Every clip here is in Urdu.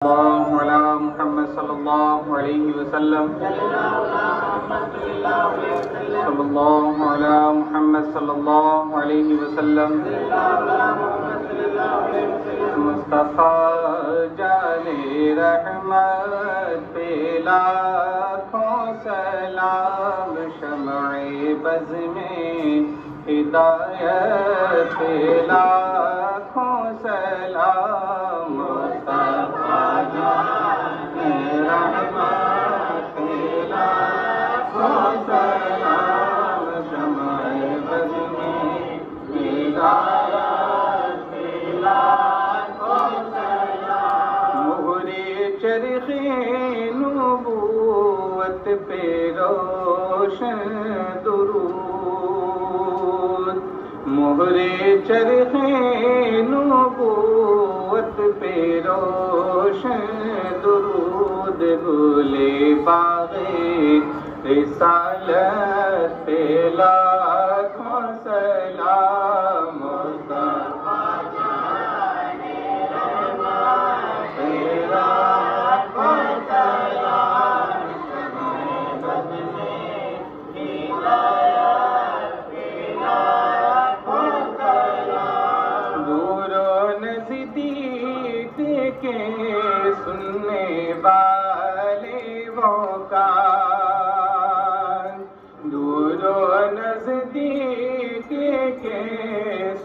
الله على محمد صلى الله عليه وسلم صلى الله على محمد صلى الله عليه وسلم مصطفیٰ جان رحمت پہ لاکھوں سلام شمع بز میں ہدایت پہ لاکھوں سلام مصطفیٰ جان رحمت پہ لاکھوں سلام شمع بز میں ہدایت پہ لاکھوں سلام مہرِ چرخ نبوت پہ روشن درود مہر چرخ نبوت پہ روشن درود گلے باغ رسالت پہ لاکھوں سلام مصطفیٰ جان رحمت پہ لاکھوں سلام شمع بز میں ہدایت پہ لاکھوں سلام دور و نزدیک کے سننے والے وہ کان دور و نزدیک کے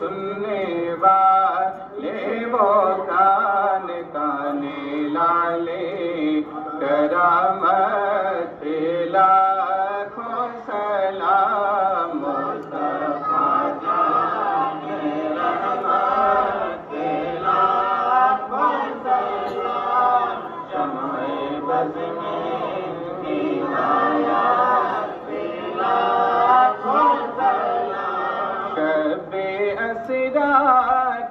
سننے والے وہ کان کانے لالے کرامت پہ لاکھوں سلام مصطفیٰ جان رحمت پہ لاکھوں سلام شمع بز میں ہدایت پہ لاکھوں سلام شب اسرا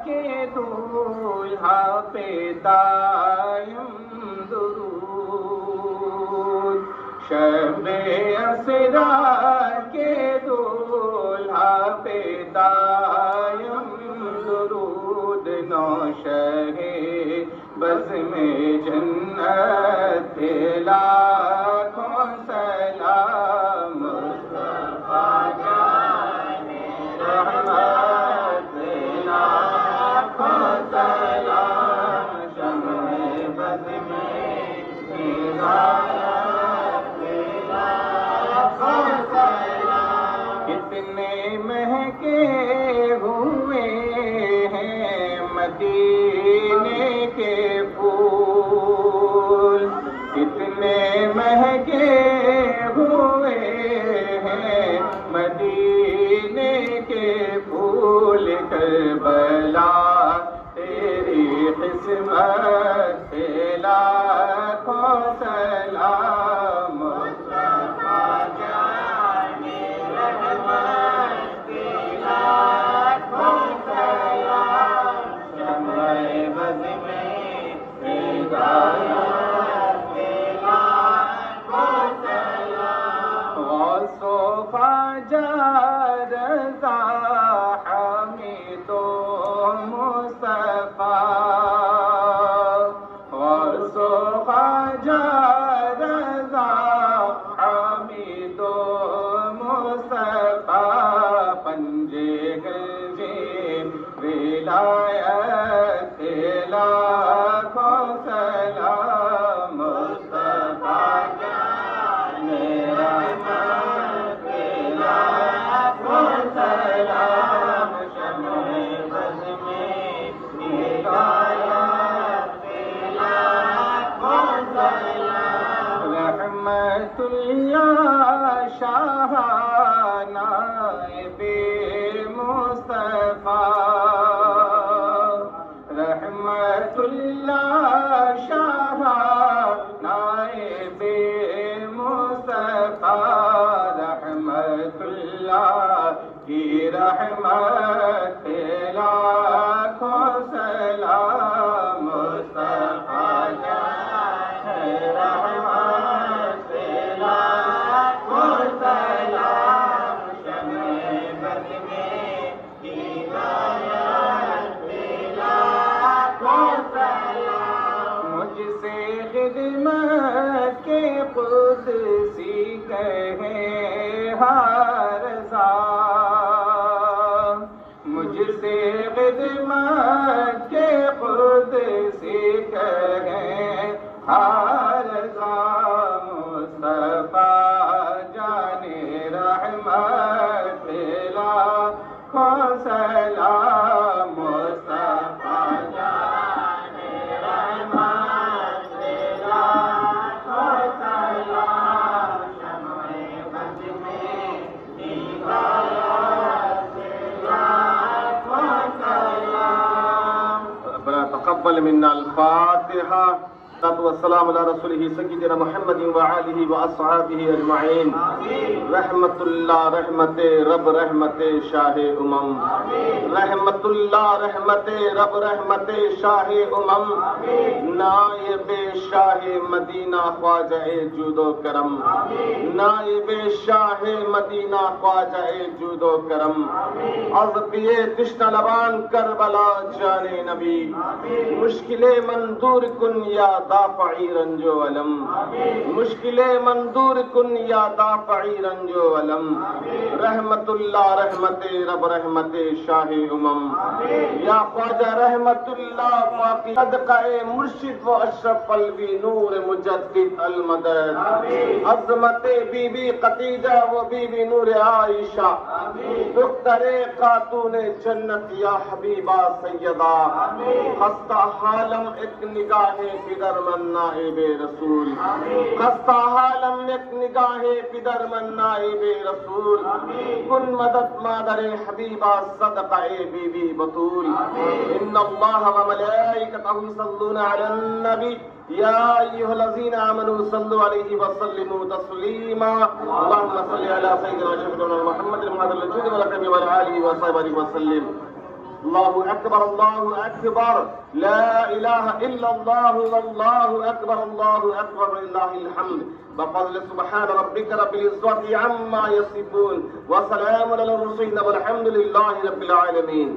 کے دولہا پہ دائم درود شب اسرا کے دولہا پہ دائم درود نوشہ بز میں جنت پہ لاکھوں سلام مصطفیٰ جان رحمت پہ لاکھوں سلام شمع بز میں ہدایت پہ لاکھوں سلام کتنے مہکے ہوئے ہیں مدینے کے پھول کتنے مہکے ہوئے ہیں مدینے کے پھول کربلا تیری قسمت پہ لاکھوں سلام مصطفیٰ جان رحمت پہ لاکھوں سلام شمع بز میں ہدایت پہ لاکھوں سلام غوث و خواجہ رضا حمید و مصطفیٰ غوث و خواجہ رضا حمید و مصطفیٰ پنجے گنجے ولایت پہ لاکھوں سلام مصطفیٰ جان رحمت پہ لاکھوں سلام شمع بز میں ہدایت پہ لاکھوں سلام رحمت اللہ شاہ نائب مصطفیٰ رحمت اللہ شاہ نائب مصطفیٰ رحمت اللہ کی رحمت پہ لاکھوں سلام مصطفیٰ جان رحمت پہ لاکھوں خدمت کے قدسی کہے ہر زاں، مجھ سے خدمت کے قدسی کہے ہر زاں، مصطفیٰ جان رحمت لاکھوں سلام، مصطفیٰ جان رحمت لاکھوں سلام، شمع بد میں ہدایت لاکھوں سلام۔ ربنا تقبل منا الفاتحة والسلام على رسوله سيدنا محمد وآله وأصحابه أجمعين۔ رحمت اللہ رحمت رب رحمت شاہ رحمت اللہ رحمت رب رحمت شاہ نائب شاہ مدینہ خواجہ جود و کرم، نائب شاہ مدینہ خواجہ جود و کرم، از پیے تشنہ لبان کربلا جانے نبی، مشکلیں مندور کن یا دافعی رنج و علم، مشکلیں مندور کن یا دافعی رنج و علم، رحمت اللہ رحمت رب رحمت شاہ یا خواجہ رحمت اللہ باقی صدقہ مرشد و اشرف الوی نور مجدد المدد، عظمت بی بی خدیجہ و بی بی نور عائشہ، دختر خاتون جنت یا حبیبہ سیدہ، خستہ حالم ایک نگاہ پدر من نائب رسول، خستہ حالم ایک نگاہ پدر من نائب رسول، کن مدد مادر حبیبہ صدقہ بی بی بطول، ان اللہ و ملائکتہ یصلون علی النبی یا ایھا الذین آمنوا صلوا علیہ وسلموا تسلیما، اللہم صل علی سیدنا شفیعنا محمد المہدی الجود والاکرم وعلی آلہ وصحبہ وسلم۔ اللہ اکبر لا الہ الا اللہ واللہ اکبر وللہ الحمد، بفضل سبحان ربک رب العزة عما یصفون وسلام علی المرسلین والحمد للہ رب العالمین۔